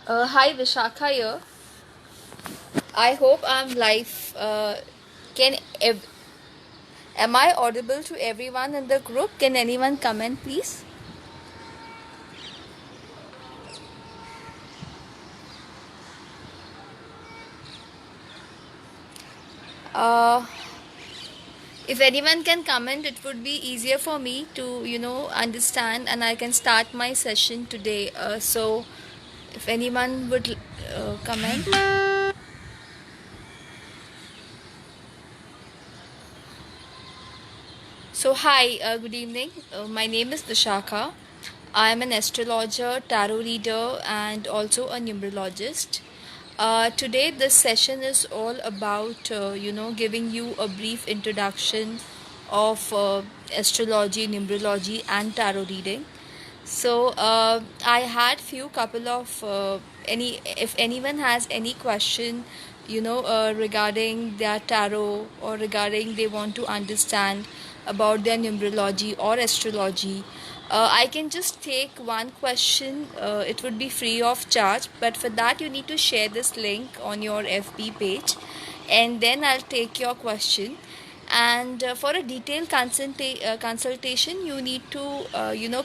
Hi Vishakha here. I hope I'm live. Can ev- am I audible to everyone in the group? Can anyone comment, please? Uh, if anyone can comment, it would be easier for me to understand, and I can start my session today. So, if anyone would comment. So, hi, good evening. My name is Vishakha. I am an astrologer, tarot reader, and also a numerologist. Today, this session is all about, giving you a brief introduction of astrology, numerology, and tarot reading. So, I had few couple of if anyone has any question, regarding their tarot or regarding they want to understand about their numerology or astrology, I can just take one question. It would be free of charge, but for that you need to share this link on your FB page, and then I'll take your question. And for a detailed consultation, you need to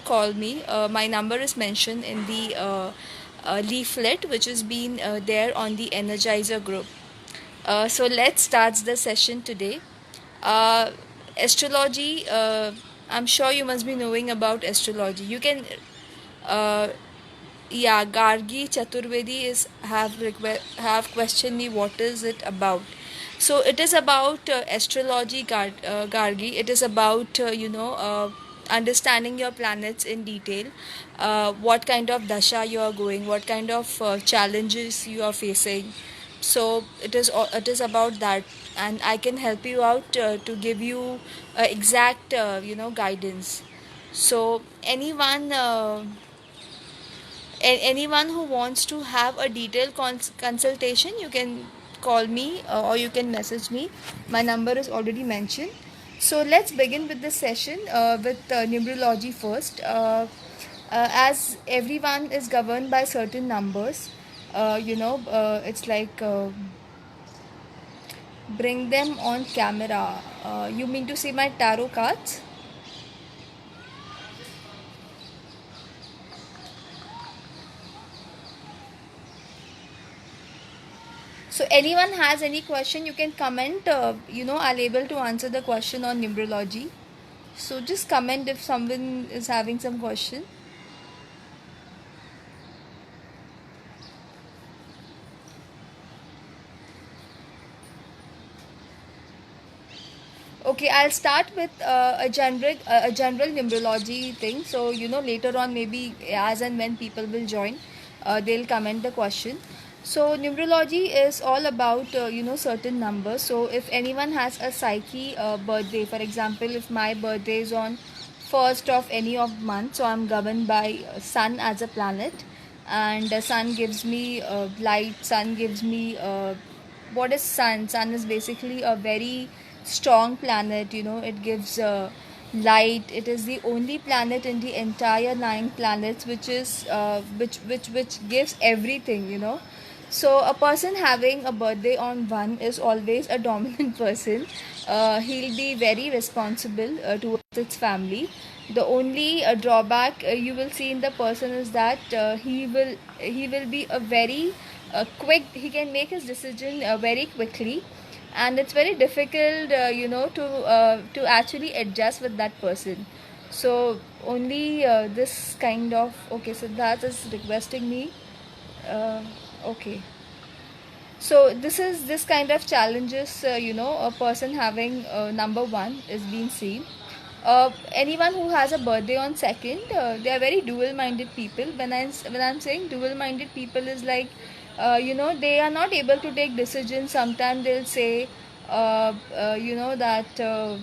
call me. My number is mentioned in the leaflet which has been there on the Energizer group. So let's start the session today. uh, Astrology, I'm sure you must be knowing about astrology. You can uh, yeah, Gargi Chaturvedi is have questioned me what is it about. So it is about astrology, Gargi. It is about understanding your planets in detail, what kind of dasha you are going, what kind of challenges you are facing. So it is about that, and I can help you out to give you exact guidance. So anyone who wants to have a detailed consultation, you can call me or you can message me. My number is already mentioned. So let's begin with the session with numerology first. As everyone is governed by certain numbers, it's like bring them on camera. You mean to say my tarot cards? So anyone has any question, you can comment. I'll able to answer the question on numerology. So just comment if someone is having some question. Okay, I'll start with a general numerology thing. So later on, maybe as and when people will join, they'll comment the question. So numerology is all about certain numbers. So if anyone has a psyche birthday, for example, if my birthday is on first of any of month, so I'm governed by sun as a planet, and sun gives me light. Sun gives me what is sun? Sun is basically a very strong planet. It gives light. It is the only planet in the entire nine planets which is which gives everything. So a person having a birthday on one is always a dominant person. He'll be very responsible towards its family. The only drawback you will see in the person is that he will be a very quick. He can make his decision very quickly, and it's very difficult to actually adjust with that person. So only this kind of, okay, so that is requesting me. uh, okay, so this kind of challenges, a person having number one is being seen. Anyone who has a birthday on second, they are very dual-minded people. When I'm saying dual-minded people is like, they are not able to take decisions. Sometimes they'll say, that.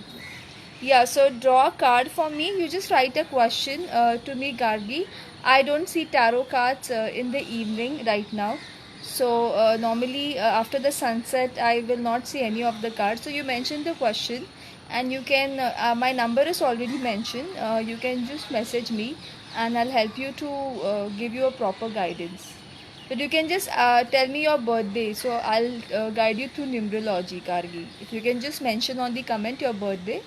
Yeah, so draw a card for me. You just write a question to me, Gargi. I don't see tarot cards in the evening right now. So normally after the sunset, I will not see any of the cards. So you mentioned the question, and you can. My number is already mentioned. You can just message me, and I'll help you to give you a proper guidance. But you can just tell me your birthday, so I'll guide you through numerology, Kargi. If you can just mention on the comment your birthday,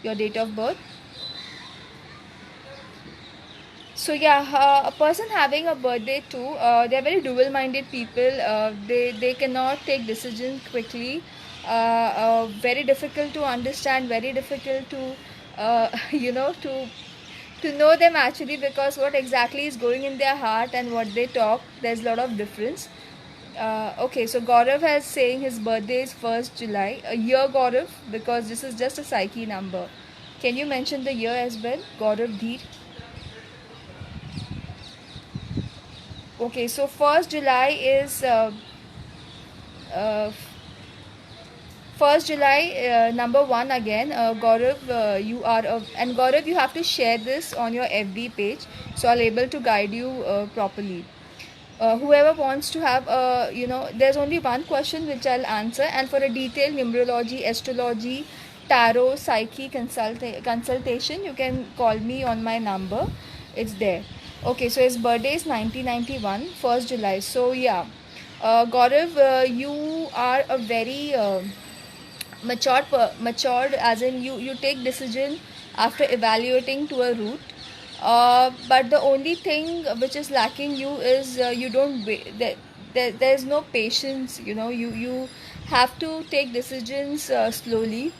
your date of birth. So yeah, a person having a birthday too, they're very dual-minded people. They cannot take decisions quickly. Very difficult to understand. Very difficult to you know to know them actually, because what exactly is going in their heart and what they talk, there's a lot of difference. Okay, so Gaurav has saying his birthday is 1st July. A year, Gaurav, because this is just a psyche number. Can you mention the year as well, Gaurav Dheer? Okay, so 1st July is uh, 1st July, number one again. Gaurav, you are and Gaurav, you have to share this on your FB page, so I'll able to guide you properly. Whoever wants to have there's only one question which I'll answer, and for a detailed numerology, astrology, tarot, psyche consultation, you can call me on my number. It's there. Okay, so his birthday is 1991, 1st July. So yeah, Gaurav, you are a very matured, as in you take decision after evaluating to a route, but the only thing which is lacking you is you don't there's no patience. You have to take decisions slowly.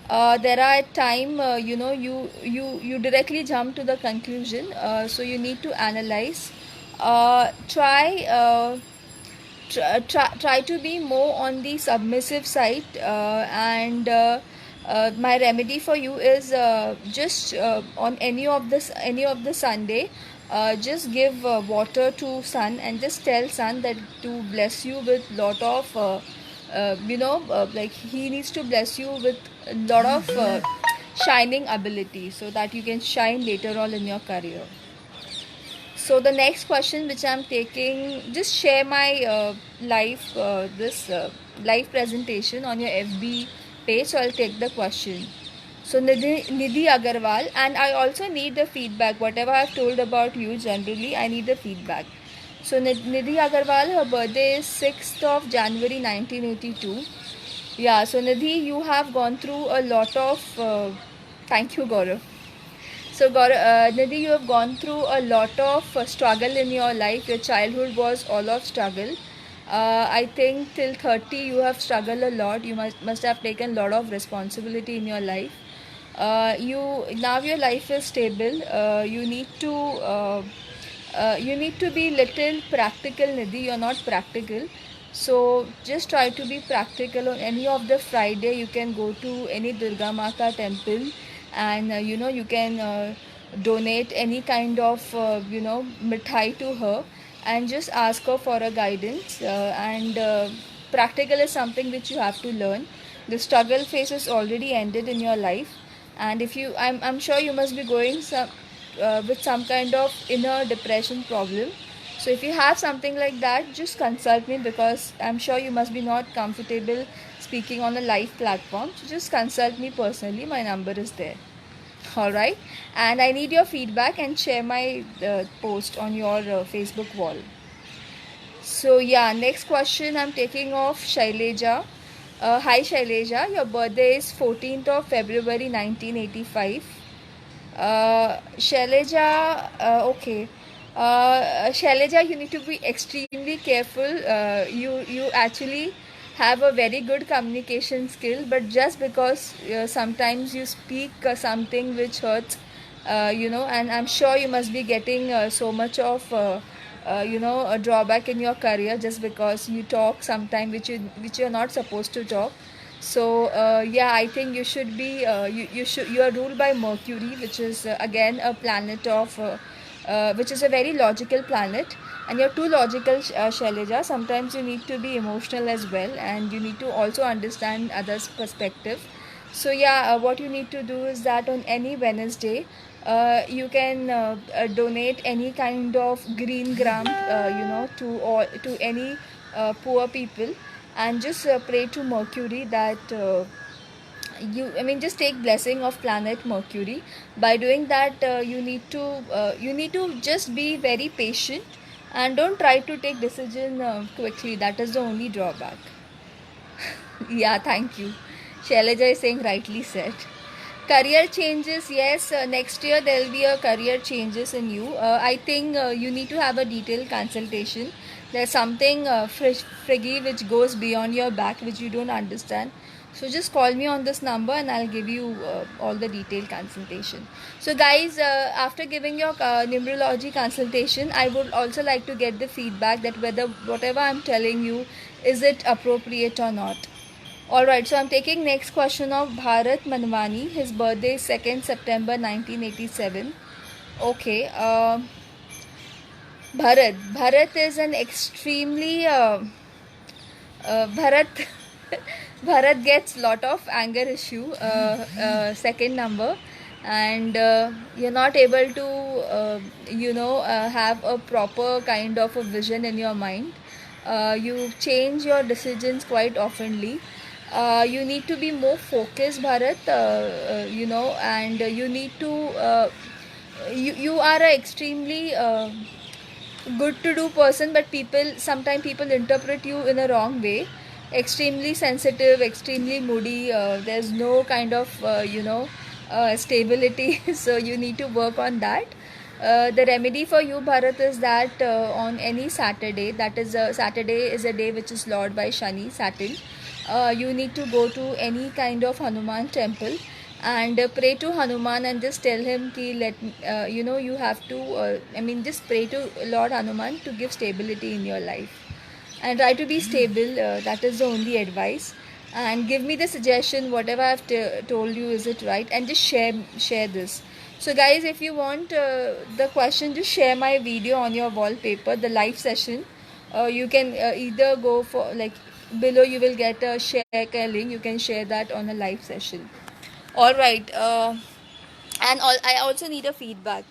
There are time, you directly jump to the conclusion, so you need to analyze. Try to be more on the submissive side, and my remedy for you is just on any of the Sunday, just give water to sun and just tell sun that to bless you with lot of like he needs to bless you with a lot of shining ability, so that you can shine later on in your career. So the next question which I'm taking, just share my live presentation on your FB page. So I'll take the question. So Nidhi Agarwal, and I also need the feedback. Whatever I've told about you, generally I need the feedback. So Nidhi Agarwal, her birthday is 6th of January 1982. Yeah, so Nidhi, you have gone through a lot of. Thank you, Gaurav. So, Nidhi, you have gone through a lot of struggle in your life. Your childhood was all of struggle. I think till 30 you have struggled a lot. You must have taken a lot of responsibility in your life. You now your life is stable. You need to be little practical, Nidhi. You're not practical. So just try to be practical. On any of the Friday, you can go to any Durga Mata temple, and you can donate any kind of mithai to her, and just ask her for a guidance. And practical is something which you have to learn. The struggle phase is already ended in your life, and if you I'm sure you must be going with some kind of inner depression problem. So if you have something like that, just consult me, because I'm sure you must be not comfortable speaking on a live platform. So just consult me personally. My number is there. All right, and I need your feedback and share my post on your Facebook wall. So yeah, next question I'm taking off Shaileja. Hi Shaileja, your birthday is 14th of February 1985. Shaileja, okay. Shaileja, you need to be extremely careful. You actually have a very good communication skill, but just because sometimes you speak something which hurts, and I'm sure you must be getting so much of a drawback in your career, just because you talk sometime which you're not supposed to talk. So yeah, I think you should be you are ruled by Mercury, which is again a planet of which is a very logical planet, and you're too logical, Shaileja. Sometimes you need to be emotional as well, and you need to also understand others' perspective. So yeah, what you need to do is that on any Wednesday, you can donate any kind of green gram, to any poor people, and just pray to Mercury that. Just take blessing of planet Mercury. By doing that, you need to just be very patient, And don't try to take decision quickly. That is the only drawback. Yeah, thank you. Shailaja is saying rightly said. Career changes, yes. Next year there will be a career changes in you. I think you need to have a detailed consultation. There's something friggy which goes beyond your back which you don't understand. So just call me on this number and I'll give you all the detailed consultation. So guys, after giving your numerology consultation, I would also like to get the feedback that whether whatever I'm telling you, is it appropriate or not. Alright, so I'm taking next question of Bharat Manwani. His birthday is 2nd September 1987. Okay, Bharat is an extremely Bharat Bharat gets lot of anger issue. Second number, and you're not able to have a proper kind of a vision in your mind. You change your decisions quite oftenly. You need to be more focused, Bharat. And you need to. You are a extremely good to do person, but sometimes people interpret you in a wrong way. Extremely sensitive, extremely moody. There's no kind of stability. So you need to work on that. The remedy for you, Bharat, is that on any Saturday, that is Saturday is a day which is lord by Shani, Saturn. You need to go to any kind of Hanuman temple and pray to Hanuman and just tell him ki you have to just pray to Lord Hanuman to give stability in your life and try to be stable. That is the only advice. And give me the suggestion whatever I've told you, is it right, and just share this. So guys, if you want the question, just share my video on your wallpaper, the live session. You can either go for like below, you will get a share link. You can share that on a live session. All right, I also need a feedback.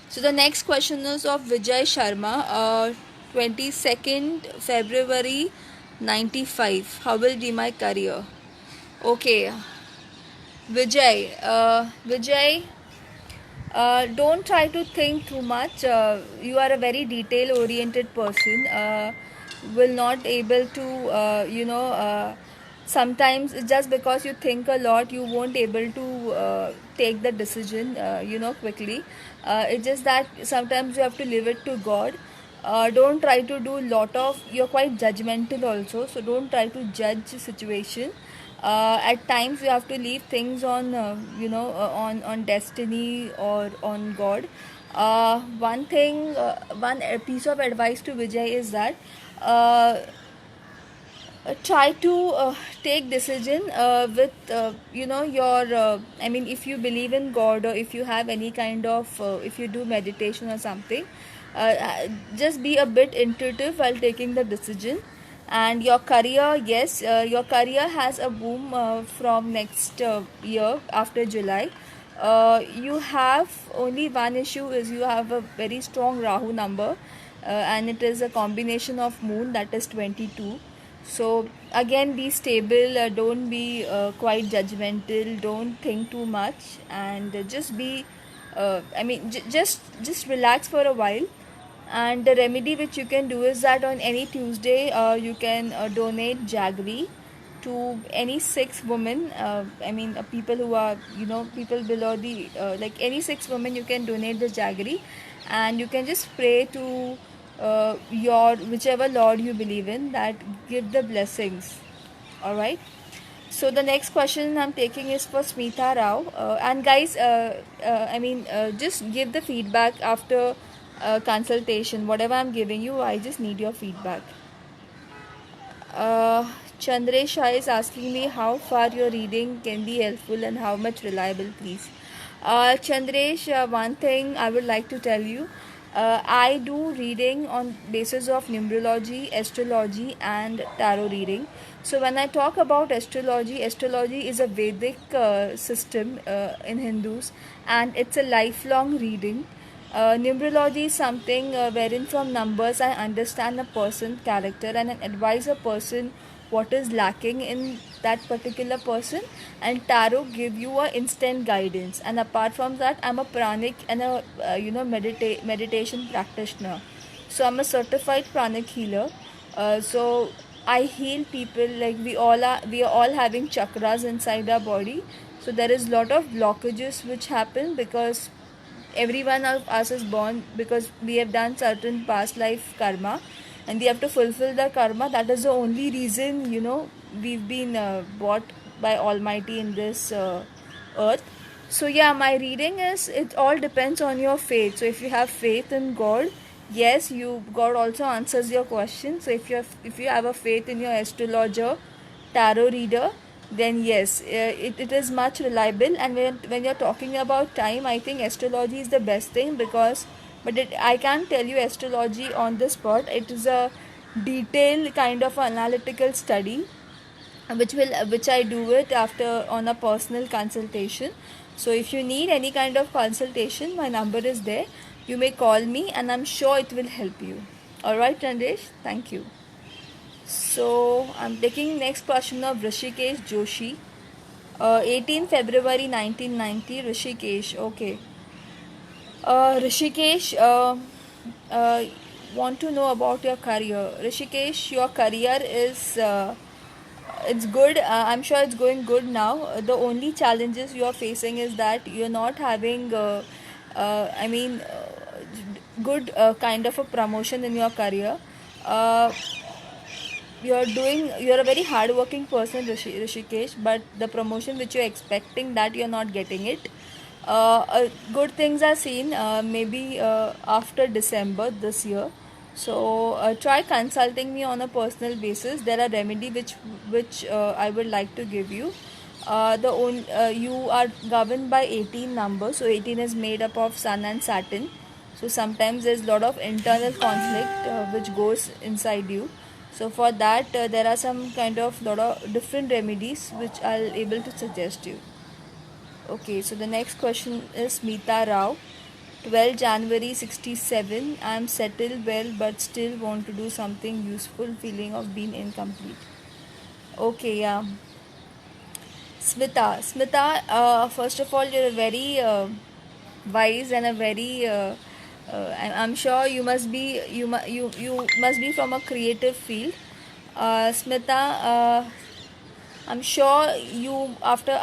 So the next question is of Vijay Sharma, 22nd February 95. How will be my career? Okay, Vijay, don't try to think too much. You are a very detail oriented person. Will not able to sometimes just because you think a lot, you won't able to take the decision quickly. It's just that sometimes you have to leave it to God. Don't try to do lot of, you're quite judgmental also, so don't try to judge situation. At times you have to leave things on on destiny or on God. One piece of advice to Vijay is that try to take decision with your if you believe in God, or if you have any kind of if you do meditation or something, just be a bit intuitive while taking the decision. And your career, yes, your career has a boom from next year after July. You have only one issue, is you have a very strong Rahu number, and it is a combination of moon, that is 22. So again, be stable. Don't be quite judgmental. Don't think too much, and just be. Just relax for a while. And the remedy which you can do is that on any Tuesday, you can donate jaggery to any six women. People who are people below the like any six women, you can donate the jaggery, and you can just pray to your whichever Lord you believe in, that give the blessings. All right. So the next question I'm taking is for Smita Rao. And guys, just give the feedback after consultation. Whatever I'm giving you, I just need your feedback. Chandresh Shah is asking me how far your reading can be helpful and how much reliable, please. Chandresh, one thing I would like to tell you. I do reading on basis of numerology, astrology, and tarot reading. So when I talk about astrology, astrology is a Vedic system in Hindus, and it's a lifelong reading. Numerology is something wherein from numbers I understand a person's character and advise a person what is lacking in that particular person, and tarot give you a instant guidance. And apart from that, I'm a pranic and a meditation practitioner. So I'm a certified pranic healer. So I heal people, like we are all having chakras inside our body. So there is lot of blockages which happen because everyone of us is born because we have done certain past life karma, and we have to fulfill the karma. That is the only reason, we've been bought by Almighty in this earth. So yeah, my reading is, it all depends on your faith. So if you have faith in God, yes, you God also answers your question. So if you have a faith in your astrologer, tarot reader, then yes, it is much reliable. And when you're talking about time, I think astrology is the best thing, because I can't tell you astrology on the spot. It is a detailed kind of analytical study, which I do it after on a personal consultation. So if you need any kind of consultation, my number is there. You may call me, and I'm sure it will help you. All right, Randesh, thank you. So I'm taking next question of Rishikesh Joshi. 18 February 1990, Rishikesh. Okay. Rishikesh, uh, want to know about your career. Rishikesh, your career is it's good. I'm sure it's going good now. The only challenges you are facing is that you're not having, I mean, good kind of a promotion in your career. Uh, you're a very hardworking person, Rishikesh, but the promotion which you're expecting, that you're not getting it. Good things are seen maybe after December this year. So try consulting me on a personal basis. There are remedy which I would like to give you. You are governed by 18 numbers. So 18 is made up of Sun and Saturn. So sometimes there's a lot of internal conflict which goes inside you. So for that, there are some kind of lot of different remedies which I'll able to suggest you. Okay, so the next question is Meeta Rao. 12 January 67. I am settled well but still want to do something useful, feeling of being incomplete. Okay, yeah. Smita, first of all, you're a very wise and a very. I'm sure you must be from a creative field. Smita, I'm sure you after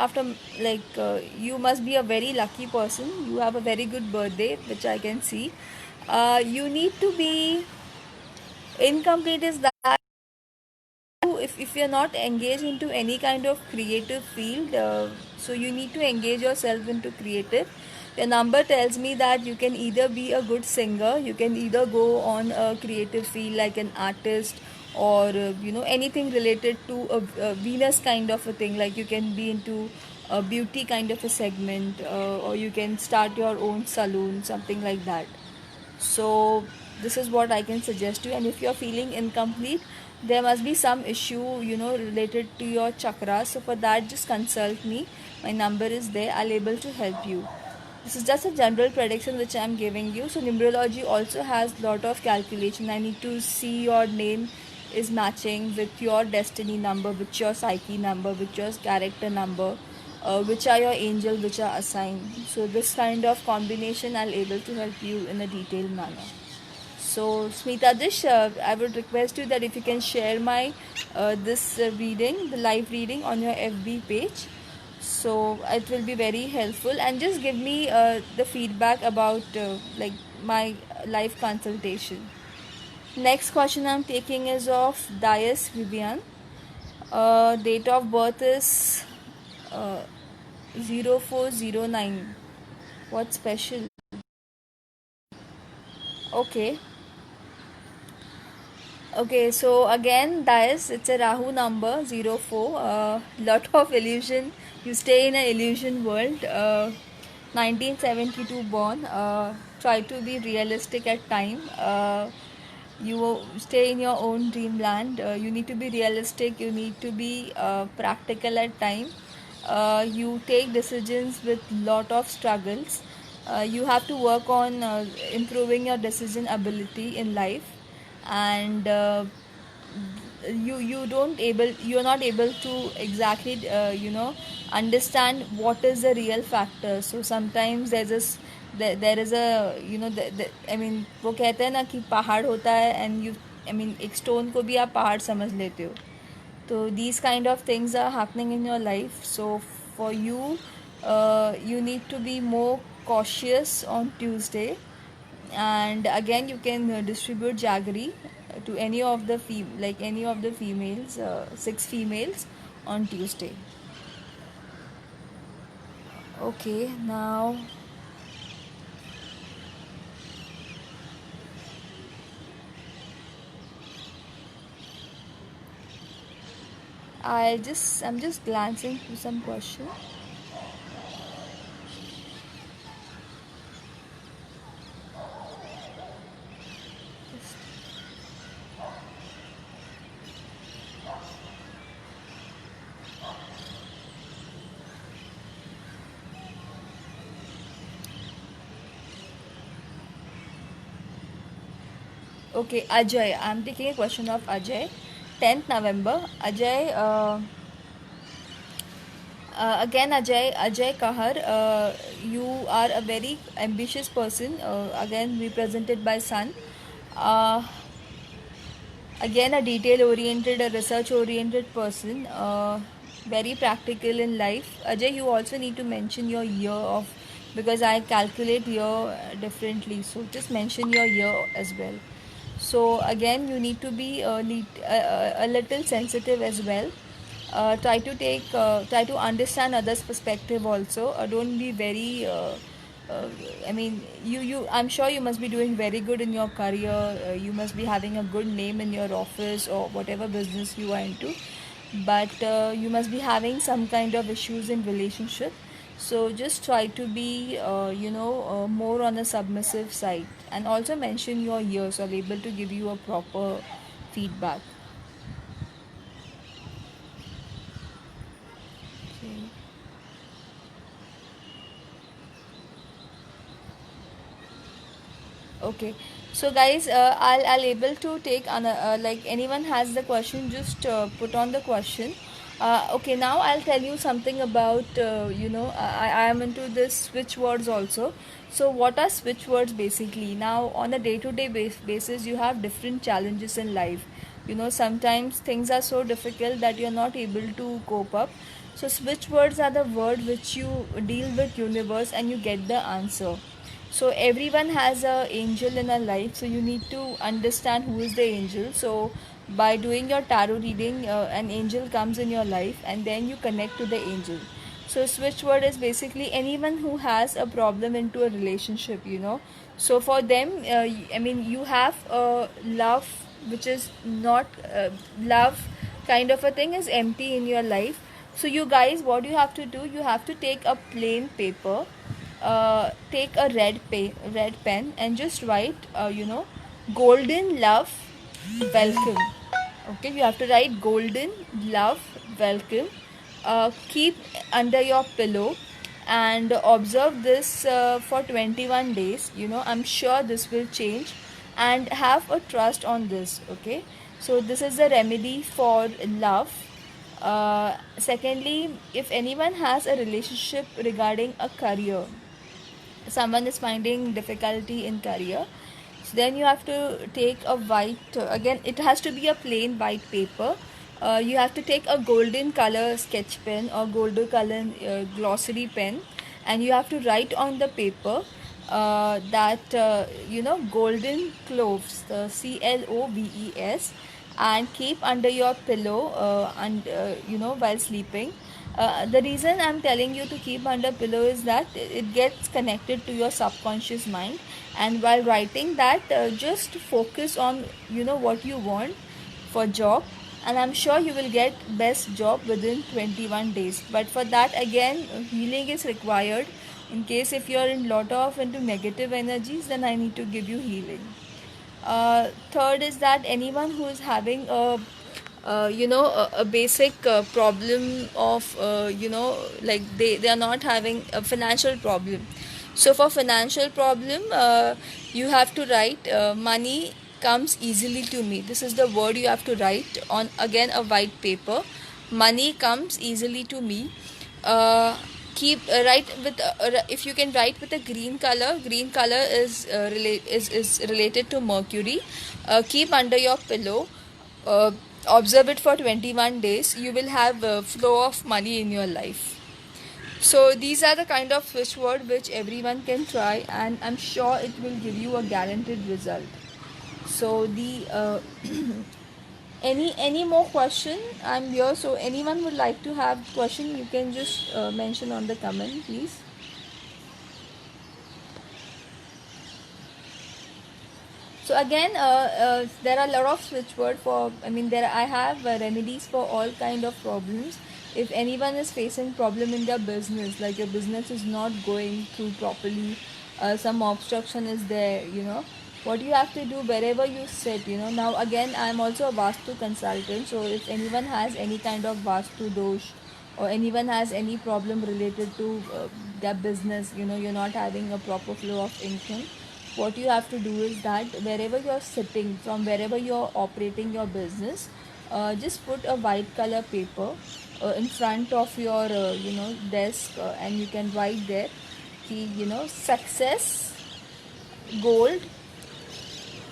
you must be a very lucky person. You have a very good birthday, which I can see. You need to be incomplete is that if you're not engaged into any kind of creative field, so you need to engage yourself into creative. Your number tells me that you can either be a good singer, you can either go on a creative field like an artist, or anything related to a Venus kind of a thing, like you can be into a beauty kind of a segment, or you can start your own saloon, something like that. So this is what I can suggest you. And if you're feeling incomplete, there must be some issue related to your chakras. So for that, just consult me. My number is there. I'll able to help you. This is just a general prediction which I'm giving you. So numerology also has lot of calculation. I need to see your name is matching with your destiny number, with your psyche number, with your character number, which are your angel, which are assigned. So this kind of combination I'll able to help you in a detailed manner. So Smita Dish, I would request you that if you can share my this reading, the live reading on your FB page, so it will be very helpful. And just give me the feedback about like my live consultation. Next question I'm taking is of Dias Vivian. Date of birth is uh, 0409. What special? Okay. Okay, so again, Dias, it's a Rahu number 04. Lot of illusion. You stay in an illusion world. 1972 born. Try to be realistic at time. You stay in your own dreamland. You need to be realistic. You need to be practical at time. You take decisions with lot of struggles. You have to work on improving your decision ability in life, and you're not able to exactly understand what is the real factor. So sometimes there is a I mean वो कहते हैं ना कि पहाड़ होता है and you I mean एक stone को भी आप पहाड़ समझ लेते हो. So these kind of things are happening in your life. So for you, you need to be more cautious on Tuesday. And again, you can distribute jaggery to any of the any of the females, 6 females on Tuesday. Okay, now I'm just glancing through some questions. Okay, Ajay. I'm taking a question of Ajay. 10th November. Ajay, again, Ajay Kahar, you are a very ambitious person, again represented by Sun. Uh, Again, a detail oriented, a research oriented person, very practical in life. Ajay, you also need to mention your year of, because I calculate year differently, so just mention your year as well. So again, you need to be a little sensitive as well. Try to understand others perspective also. Don't be very uh, I mean, I'm sure you must be doing very good in your career. You must be having a good name in your office or whatever business you are into. But you must be having some kind of issues in relationship. So just try to be, more on the submissive side, and also mention your year, so I'll be able to give you a proper feedback. Okay. Okay, so guys, I'll able to take like anyone has the question, just put on the question. Okay, now I'll tell you something about I am into this switch words also. So what are switch words basically? Now on a day-to-day basis, you have different challenges in life. Sometimes things are so difficult that you're not able to cope up. So switch words are the word which you deal with universe and you get the answer. So everyone has a angel in a life, so you need to understand who is the angel. So by doing your tarot reading, an angel comes in your life and then you connect to the angel. So switch word is basically anyone who has a problem into a relationship. So for them, I mean, you have a love which is not love kind of a thing is empty in your life. So you guys, what you have to do, you have to take a plain paper, take a red pen and just write, golden love welcome. Okay, you have to write golden love welcome. Keep under your pillow and observe this for 21 days. I'm sure this will change, and have a trust on this. Okay, so this is the remedy for love. Secondly, if anyone has a relationship regarding a career, someone is finding difficulty in career, so then you have to take a white, again it has to be a plain white paper. You have to take a golden color sketch pen or golden color glossary pen, and you have to write on the paper that golden cloves, the CLOVES, and keep under your pillow, and while sleeping. The reason I'm telling you to keep under pillow is that it gets connected to your subconscious mind, and while writing that, just focus on what you want for job, and I'm sure you will get best job within 21 days. But for that, again, healing is required. In case if you're in lot of into negative energies, then I need to give you healing. Third is that anyone who is having a basic problem of like they are not having a financial problem. So for financial problem, you have to write, money comes easily to me. This is the word you have to write on, again, a white paper. Money comes easily to me. keep write with if you can write with a green color. Green color is related to Mercury. Keep under your pillow. uh, Observe it for 21 days. You will have a flow of money in your life. So these are the kind of switch word which everyone can try, and I'm sure it will give you a guaranteed result. So the any more question? I'm here, so anyone would like to have question, you can just mention on the comment, please. So again, there are a lot of switch word for. I mean, there I have remedies for all kind of problems. If anyone is facing problem in their business, like your business is not going through properly, some obstruction is there. What you have to do wherever you sit. Now again, I am also a Vastu consultant. So if anyone has any kind of Vastu dosh, or anyone has any problem related to their business, you're not having a proper flow of income, what you have to do is that wherever you're sitting, from wherever you're operating your business, just put a white color paper in front of your desk, and you can write there success, gold,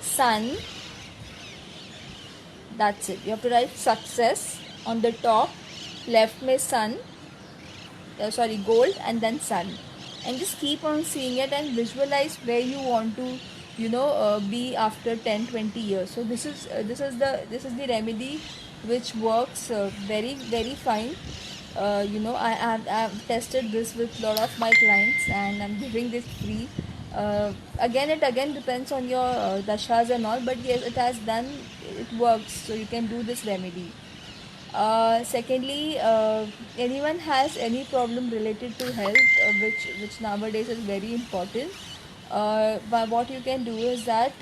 sun. That's it. You have to write success on the top, left mein sun, gold, and then sun, and just keep on seeing it and visualize where you want to be after 10-20 years. So this is the remedy which works very very fine. I've tested this with a lot of my clients, and I'm giving this free. Again, it again depends on your dashas and all, but yes, it has done, it works, so you can do this remedy. Secondly, anyone has any problem related to health, which nowadays is very important. But what you can do is that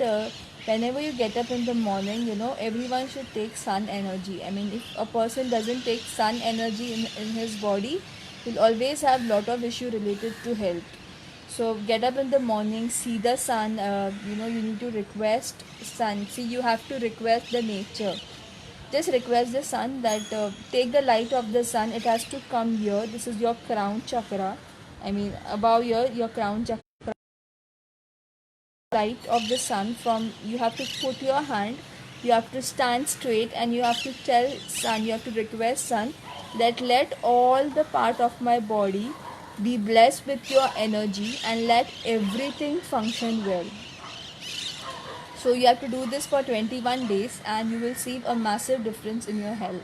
whenever you get up in the morning, everyone should take sun energy. I mean, if a person doesn't take sun energy in his body, he'll always have lot of issue related to health. So get up in the morning, see the sun. You need to request sun. See, you have to request the nature. Just request the sun that take the light of the sun. It has to come here. This is your crown chakra. I mean, above your crown chakra. Light of the sun from, you have to put your hand. You have to stand straight, and you have to tell sun. You have to request sun that let all the part of my body be blessed with your energy, and let everything function well. So you have to do this for 21 days, and you will see a massive difference in your health.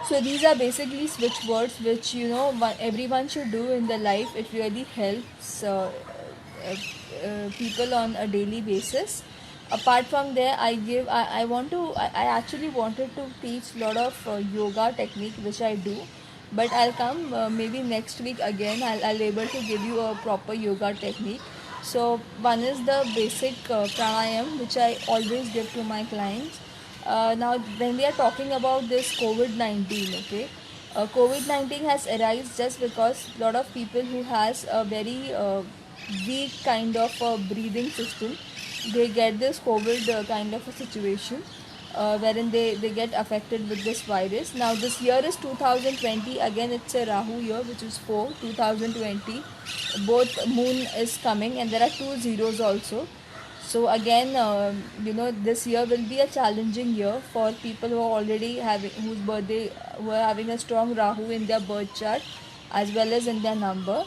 So these are basically switch words which everyone should do in their life. It really helps people on a daily basis. Apart from there, I actually wanted to teach a lot of yoga technique, which I do, but I'll come maybe next week again. I'll able to give you a proper yoga technique. So one is the basic pranayam, which I always give to my clients. Now when we are talking about this COVID-19, okay, COVID-19 has arisen just because a lot of people who has a very weak kind of a breathing system, they get this COVID kind of a situation, wherein they get affected with this virus. Now this year is 2020, again it's a Rahu year, which is 4 2020. Both moon is coming, and there are two zeros also. So again, this year will be a challenging year for people who are already having, who are having a strong Rahu in their birth chart, as well as in their number.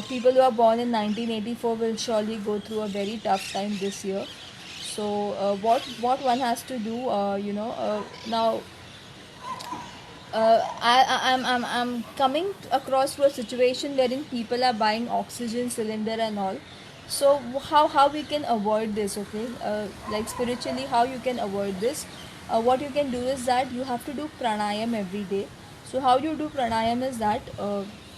People who are born in 1984 will surely go through a very tough time this year. So what one has to do, now I'm coming across to a situation wherein people are buying oxygen cylinder and all. So how we can avoid this? Okay, like spiritually, how you can avoid this? What you can do is that you have to do pranayam every day. So how you do pranayam is that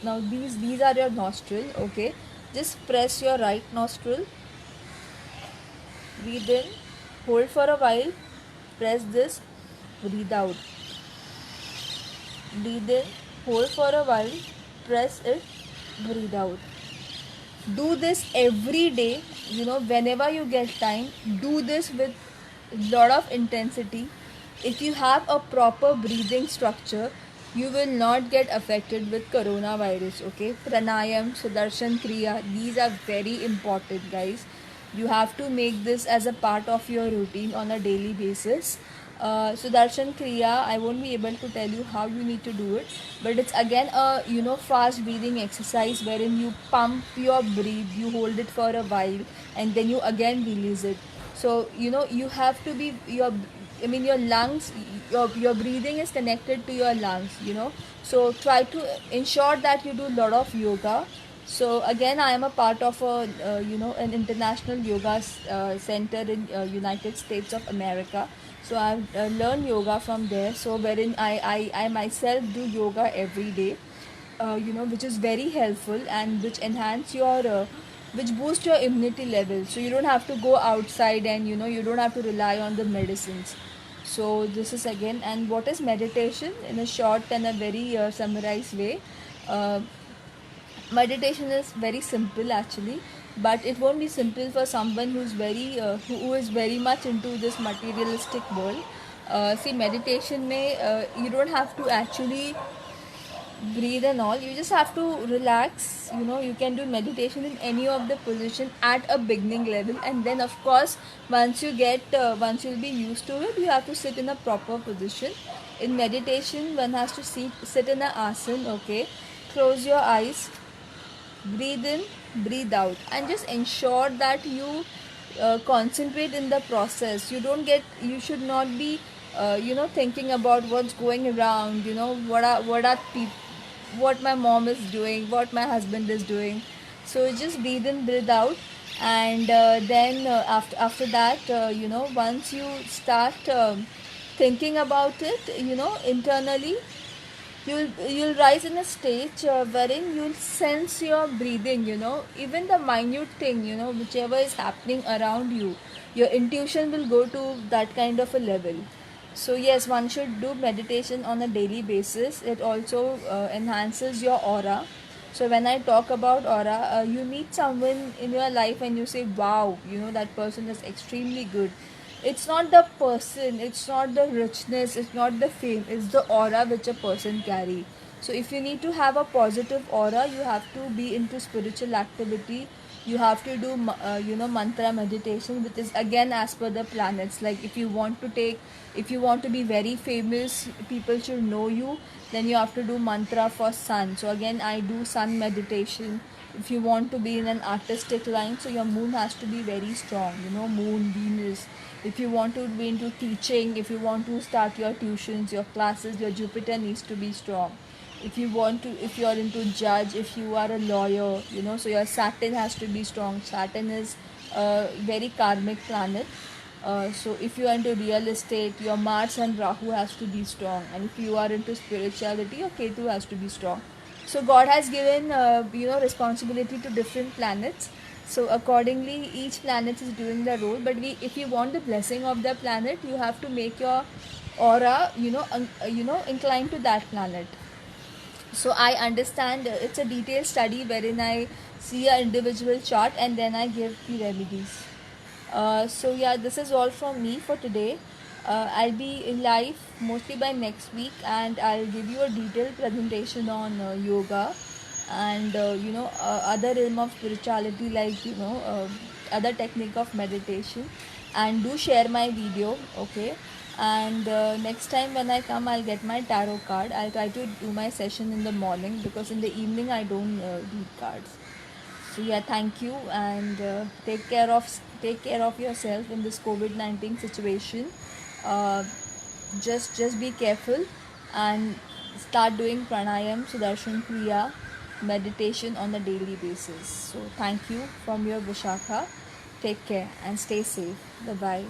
now these are your nostril. Okay, just press your right nostril, breathe in, hold for a while, press this, breathe out. Breathe in, hold for a while, press it, breathe out. Do this every day, whenever you get time. Do this with lot of intensity. If you have a proper breathing structure, you will not get affected with coronavirus. Okay, pranayam, sudarshan kriya, these are very important, guys. You have to make this as a part of your routine on a daily basis. Sudarshan kriya, I won't be able to tell you how you need to do it, but it's again a fast breathing exercise wherein you pump your breath, you hold it for a while, and then you again release it. So you have to be your lungs, your breathing is connected to your lungs. So try to ensure that you do a lot of yoga. So again, I am a part of an international yoga center in United States of America. So I've learned yoga from there, so wherein I myself do yoga every day, which is very helpful and which enhance your which boost your immunity level, so you don't have to go outside, and you don't have to rely on the medicines. So this is again. And what is meditation in a short and a very summarized way? uh, Meditation is very simple actually, but it won't be simple for someone who is very much into this materialistic world. See, meditation may you don't have to actually breathe and all, you just have to relax. You can do meditation in any of the position at a beginning level, and then of course once you'll be used to it, you have to sit in a proper position. In meditation, one has to sit in a asana. Okay, close your eyes, breathe in, breathe out, and just ensure that you concentrate in the process. You should not be thinking about what's going around, what my mom is doing, what my husband is doing. So just breathe in, breathe out. And then after that, once you start thinking about it, internally, you'll rise in a stage wherein you'll sense your breathing. Even the minute thing, whichever is happening around you, your intuition will go to that kind of a level. So yes, one should do meditation on a daily basis. It also enhances your aura. So when I talk about aura, you meet someone in your life and you say, wow, that person is extremely good. It's not the person, it's not the richness, it's not the fame, it's the aura which a person carry. So if you need to have a positive aura, you have to be into spiritual activity. You have to do mantra meditation, which is again as per the planets. Like if you want to be very famous, people should know you, then you have to do mantra for sun. So again, I do sun meditation. If you want to be in an artistic line, so your moon has to be very strong, moon, Venus. If you want to be into teaching, if you want to start your tuitions, your classes, your Jupiter needs to be strong. If you are into judge, if you are a lawyer, so your Saturn has to be strong. Saturn is a very karmic planet. So if you are into real estate, your Mars and Rahu has to be strong. And if you are into spirituality, your Ketu has to be strong. So God has given responsibility to different planets. So accordingly, each planet is doing the role. But if you want the blessing of the planet, you have to make your aura inclined to that planet. So I understand it's a detailed study wherein I see an individual chart and then I give the remedies. So yeah, this is all from me for today. I'll be live mostly by next week, and I'll give you a detailed presentation on yoga and other realm of spirituality, like other technique of meditation. And do share my video, okay? And next time when I come, I'll get my tarot card. I'll try to do my session in the morning, because in the evening I don't read cards. So yeah, thank you, and take care of yourself in this COVID-19 situation. Uh, just be careful and start doing pranayam, sudarshan kriya, meditation on a daily basis. So thank you from your Vishakha. Take care and stay safe. Bye bye.